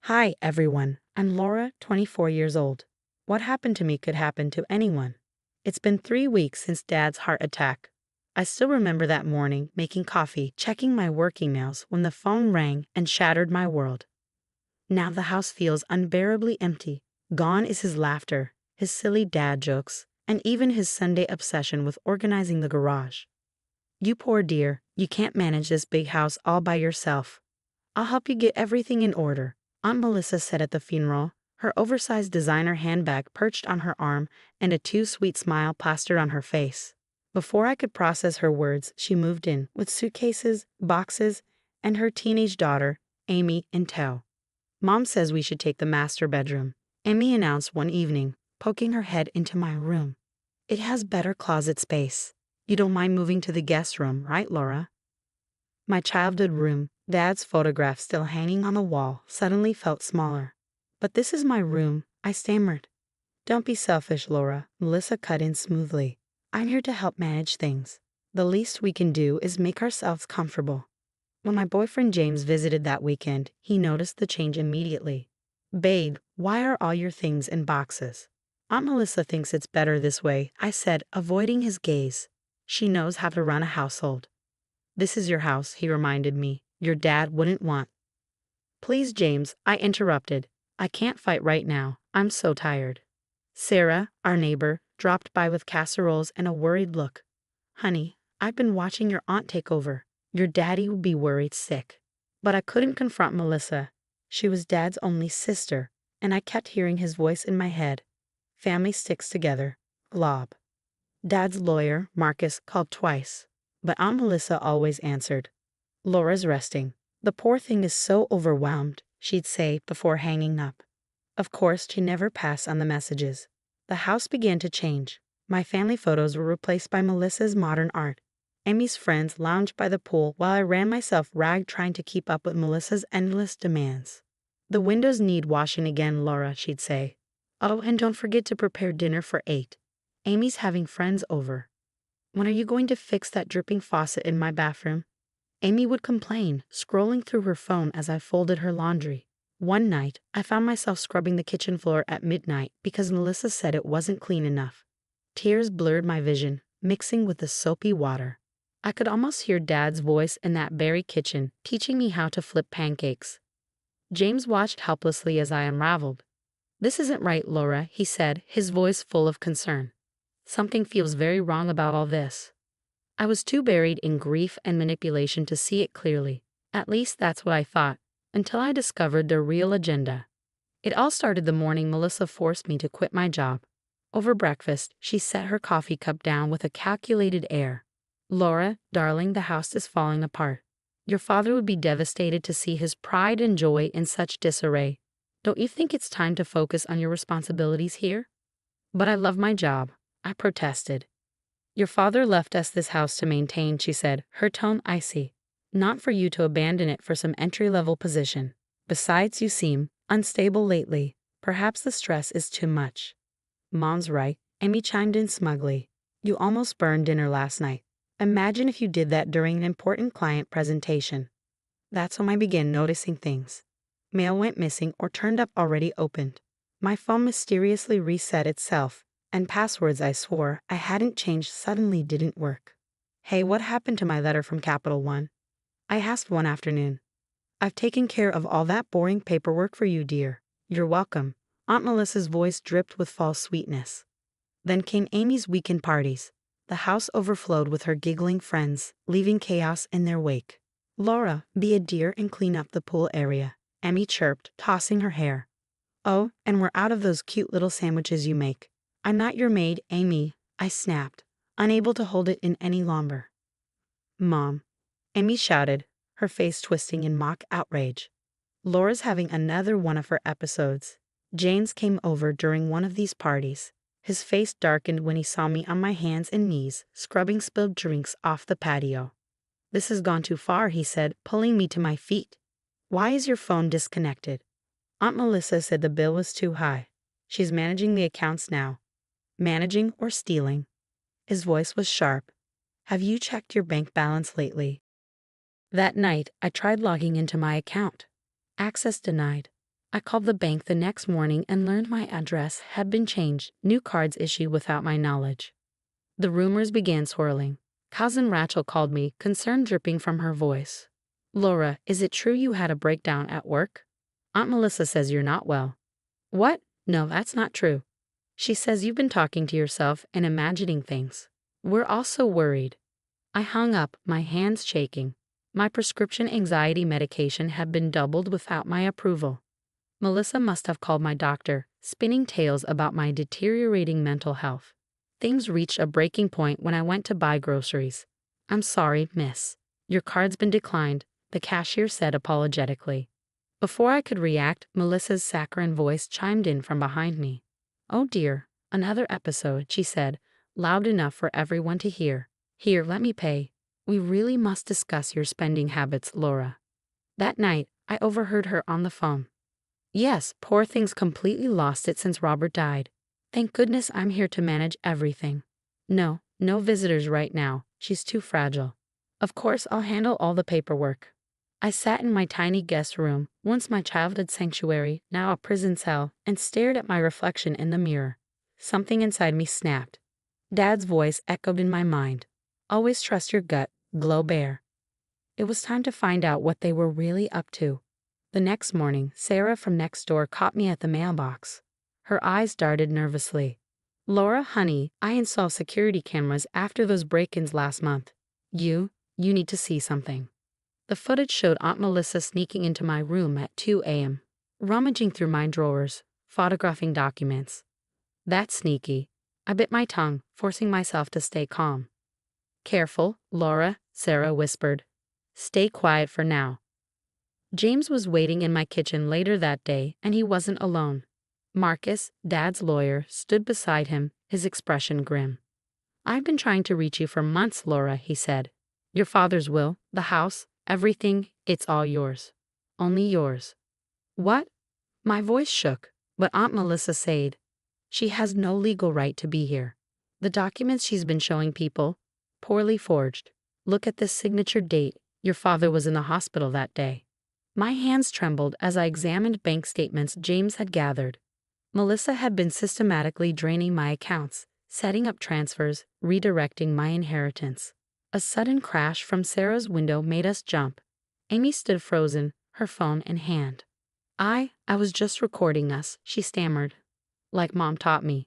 Hi, everyone. I'm Laura, 24 years old. What happened to me could happen to anyone. It's been 3 weeks since Dad's heart attack. I still remember that morning, making coffee, checking my work emails when the phone rang and shattered my world. Now the house feels unbearably empty. Gone is his laughter, his silly dad jokes, and even his Sunday obsession with organizing the garage. You poor dear, you can't manage this big house all by yourself. I'll help you get everything in order, Aunt Melissa said at the funeral, her oversized designer handbag perched on her arm and a too sweet smile plastered on her face. Before I could process her words, she moved in, with suitcases, boxes, and her teenage daughter, Amy, in tow. Mom says we should take the master bedroom, Amy announced one evening, poking her head into my room. It has better closet space. You don't mind moving to the guest room, right, Laura? My childhood room, Dad's photograph still hanging on the wall, suddenly felt smaller. But this is my room, I stammered. Don't be selfish, Laura, Melissa cut in smoothly. I'm here to help manage things. The least we can do is make ourselves comfortable. When my boyfriend James visited that weekend, he noticed the change immediately. Babe, why are all your things in boxes? Aunt Melissa thinks it's better this way, I said, avoiding his gaze. She knows how to run a household. This is your house, he reminded me. Your dad wouldn't want. Please, James, I interrupted. I can't fight right now. I'm so tired. Sarah, our neighbor, dropped by with casseroles and a worried look. Honey, I've been watching your aunt take over. Your daddy would be worried sick. But I couldn't confront Melissa. She was Dad's only sister, and I kept hearing his voice in my head. Family sticks together. Glob. Dad's lawyer, Marcus, called twice, but Aunt Melissa always answered. Laura's resting. The poor thing is so overwhelmed, she'd say before hanging up. Of course, she never passed on the messages. The house began to change. My family photos were replaced by Melissa's modern art. Amy's friends lounged by the pool while I ran myself ragged trying to keep up with Melissa's endless demands. The windows need washing again, Laura, she'd say. Oh, and don't forget to prepare dinner for 8. Amy's having friends over. When are you going to fix that dripping faucet in my bathroom? Amy would complain, scrolling through her phone as I folded her laundry. One night, I found myself scrubbing the kitchen floor at midnight because Melissa said it wasn't clean enough. Tears blurred my vision, mixing with the soapy water. I could almost hear Dad's voice in that very kitchen, teaching me how to flip pancakes. James watched helplessly as I unraveled. This isn't right, Laura, he said, his voice full of concern. Something feels very wrong about all this. I was too buried in grief and manipulation to see it clearly. At least that's what I thought, until I discovered the real agenda. It all started the morning Melissa forced me to quit my job. Over breakfast, she set her coffee cup down with a calculated air. Laura, darling, the house is falling apart. Your father would be devastated to see his pride and joy in such disarray. Don't you think it's time to focus on your responsibilities here? But I love my job, I protested. Your father left us this house to maintain, she said, her tone icy. Not for you to abandon it for some entry-level position. Besides, you seem unstable lately. Perhaps the stress is too much. Mom's right, Amy chimed in smugly. You almost burned dinner last night. Imagine if you did that during an important client presentation. That's when I began noticing things. Mail went missing or turned up already opened. My phone mysteriously reset itself, and passwords I swore I hadn't changed suddenly didn't work. Hey, what happened to my letter from Capital One? I asked one afternoon. I've taken care of all that boring paperwork for you, dear. You're welcome. Aunt Melissa's voice dripped with false sweetness. Then came Amy's weekend parties. The house overflowed with her giggling friends, leaving chaos in their wake. Laura, be a dear and clean up the pool area, Amy chirped, tossing her hair. Oh, and we're out of those cute little sandwiches you make. I'm not your maid, Amy, I snapped, unable to hold it in any longer. Mom, Amy shouted, her face twisting in mock outrage. Laura's having another one of her episodes. James came over during one of these parties. His face darkened when he saw me on my hands and knees, scrubbing spilled drinks off the patio. This has gone too far, he said, pulling me to my feet. Why is your phone disconnected? Aunt Melissa said the bill was too high. She's managing the accounts now. Managing or stealing? His voice was sharp. Have you checked your bank balance lately? That night, I tried logging into my account. Access denied. I called the bank the next morning and learned my address had been changed, new cards issued without my knowledge. The rumors began swirling. Cousin Rachel called me, concern dripping from her voice. Laura, is it true you had a breakdown at work? Aunt Melissa says you're not well. What? No, that's not true. She says you've been talking to yourself and imagining things. We're all so worried. I hung up, my hands shaking. My prescription anxiety medication had been doubled without my approval. Melissa must have called my doctor, spinning tales about my deteriorating mental health. Things reached a breaking point when I went to buy groceries. I'm sorry, miss. Your card's been declined, the cashier said apologetically. Before I could react, Melissa's saccharine voice chimed in from behind me. Oh dear, another episode, she said, loud enough for everyone to hear. Here, let me pay. We really must discuss your spending habits, Laura. That night, I overheard her on the phone. Yes, poor thing's completely lost it since Robert died. Thank goodness I'm here to manage everything. No visitors right now. She's too fragile. Of course, I'll handle all the paperwork. I sat in my tiny guest room, once my childhood sanctuary, now a prison cell, and stared at my reflection in the mirror. Something inside me snapped. Dad's voice echoed in my mind. Always trust your gut, glow bear. It was time to find out what they were really up to. The next morning, Sarah from next door caught me at the mailbox. Her eyes darted nervously. Laura, honey, I installed security cameras after those break-ins last month. You need to see something. The footage showed Aunt Melissa sneaking into my room at 2 a.m., rummaging through my drawers, photographing documents. That's sneaky. I bit my tongue, forcing myself to stay calm. Careful, Laura, Sarah whispered. Stay quiet for now. James was waiting in my kitchen later that day, and he wasn't alone. Marcus, Dad's lawyer, stood beside him, his expression grim. I've been trying to reach you for months, Laura, he said. Your father's will, the house, everything, it's all yours. Only yours. What? My voice shook, but Aunt Melissa said, she has no legal right to be here. The documents she's been showing people, poorly forged. Look at this signature date. Your father was in the hospital that day. My hands trembled as I examined bank statements James had gathered. Melissa had been systematically draining my accounts, setting up transfers, redirecting my inheritance. A sudden crash from Sarah's window made us jump. Amy stood frozen, her phone in hand. I was just recording us, she stammered. Like Mom taught me.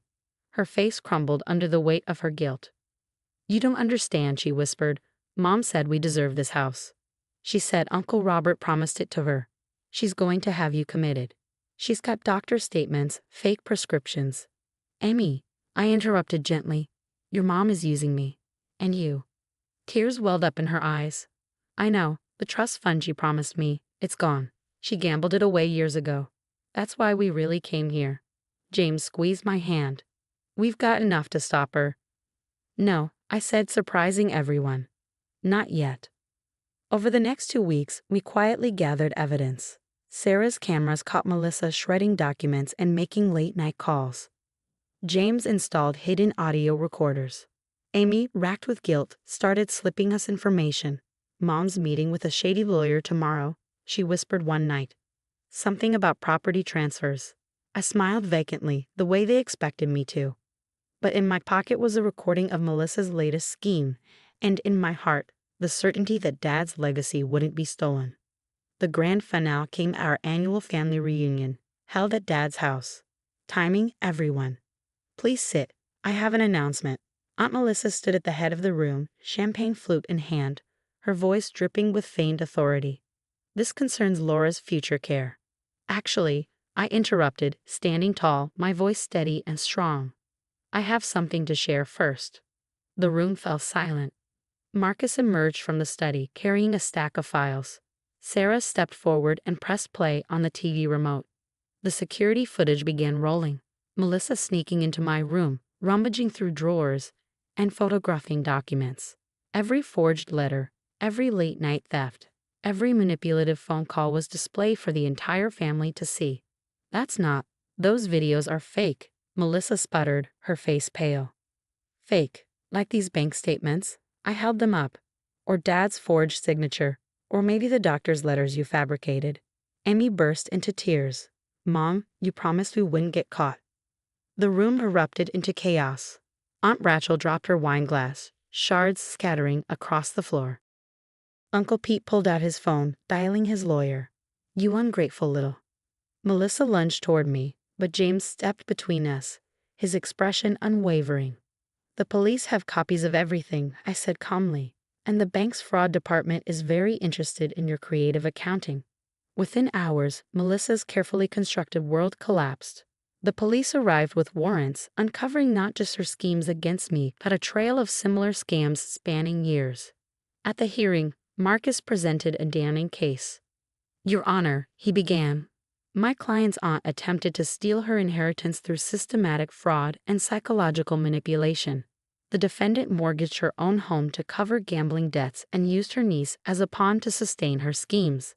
Her face crumbled under the weight of her guilt. You don't understand, she whispered. Mom said we deserve this house. She said Uncle Robert promised it to her. She's going to have you committed. She's got doctor statements, fake prescriptions. Amy, I interrupted gently. Your mom is using me. And you. Tears welled up in her eyes. I know, the trust fund she promised me, it's gone. She gambled it away years ago. That's why we really came here. James squeezed my hand. We've got enough to stop her. No, I said, surprising everyone. Not yet. Over the next 2 weeks, we quietly gathered evidence. Sarah's cameras caught Melissa shredding documents and making late-night calls. James installed hidden audio recorders. Amy, racked with guilt, started slipping us information. Mom's meeting with a shady lawyer tomorrow, she whispered one night. Something about property transfers. I smiled vacantly, the way they expected me to. But in my pocket was a recording of Melissa's latest scheme, and in my heart, the certainty that Dad's legacy wouldn't be stolen. The grand finale came at our annual family reunion, held at Dad's house. Timing, everyone. Please sit. I have an announcement. Aunt Melissa stood at the head of the room, champagne flute in hand, her voice dripping with feigned authority. This concerns Laura's future care. Actually, I interrupted, standing tall, my voice steady and strong. I have something to share first. The room fell silent. Marcus emerged from the study, carrying a stack of files. Sarah stepped forward and pressed play on the TV remote. The security footage began rolling. Melissa sneaking into my room, rummaging through drawers, and photographing documents. Every forged letter, every late-night theft, every manipulative phone call was displayed for the entire family to see. That's not. Those videos are fake, Melissa sputtered, her face pale. Fake, like these bank statements. I held them up. Or Dad's forged signature. Or maybe the doctor's letters you fabricated. Amy burst into tears. Mom, you promised we wouldn't get caught. The room erupted into chaos. Aunt Rachel dropped her wine glass, shards scattering across the floor. Uncle Pete pulled out his phone, dialing his lawyer. You ungrateful little. Melissa lunged toward me, but James stepped between us, his expression unwavering. The police have copies of everything, I said calmly, and the bank's fraud department is very interested in your creative accounting. Within hours, Melissa's carefully constructed world collapsed. The police arrived with warrants, uncovering not just her schemes against me, but a trail of similar scams spanning years. At the hearing, Marcus presented a damning case. Your Honor, he began. My client's aunt attempted to steal her inheritance through systematic fraud and psychological manipulation. The defendant mortgaged her own home to cover gambling debts and used her niece as a pawn to sustain her schemes.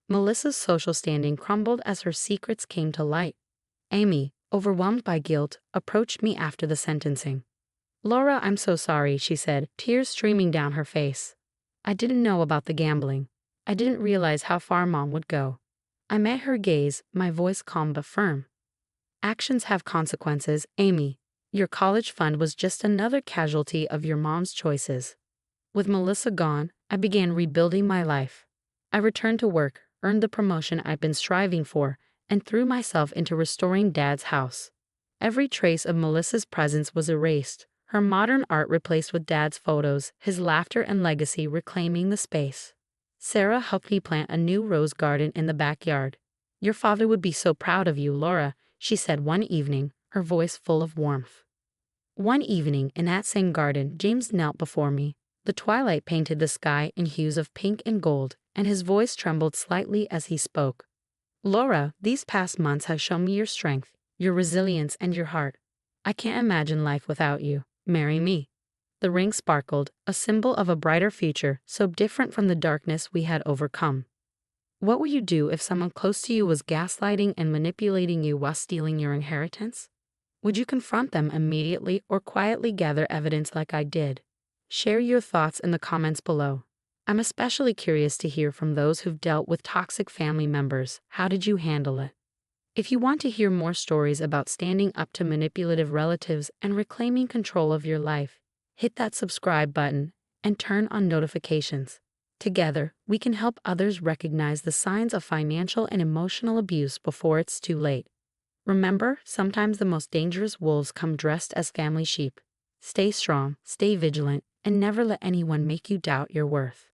Melissa's social standing crumbled as her secrets came to light. Amy, overwhelmed by guilt, approached me after the sentencing. Laura, I'm so sorry, she said, tears streaming down her face. I didn't know about the gambling. I didn't realize how far Mom would go. I met her gaze, my voice calm but firm. Actions have consequences, Amy. Your college fund was just another casualty of your mom's choices. With Melissa gone, I began rebuilding my life. I returned to work, earned the promotion I'd been striving for, and threw myself into restoring Dad's house. Every trace of Melissa's presence was erased, her modern art replaced with Dad's photos, his laughter and legacy reclaiming the space. Sarah helped me plant a new rose garden in the backyard. Your father would be so proud of you, Laura, she said one evening, her voice full of warmth. One evening, in that same garden, James knelt before me. The twilight painted the sky in hues of pink and gold, and his voice trembled slightly as he spoke. Laura, these past months have shown me your strength, your resilience, and your heart. I can't imagine life without you. Marry me. The ring sparkled, a symbol of a brighter future, so different from the darkness we had overcome. What would you do if someone close to you was gaslighting and manipulating you while stealing your inheritance? Would you confront them immediately or quietly gather evidence like I did? Share your thoughts in the comments below. I'm especially curious to hear from those who've dealt with toxic family members. How did you handle it? If you want to hear more stories about standing up to manipulative relatives and reclaiming control of your life, hit that subscribe button and turn on notifications. Together, we can help others recognize the signs of financial and emotional abuse before it's too late. Remember, sometimes the most dangerous wolves come dressed as family sheep. Stay strong, stay vigilant, and never let anyone make you doubt your worth.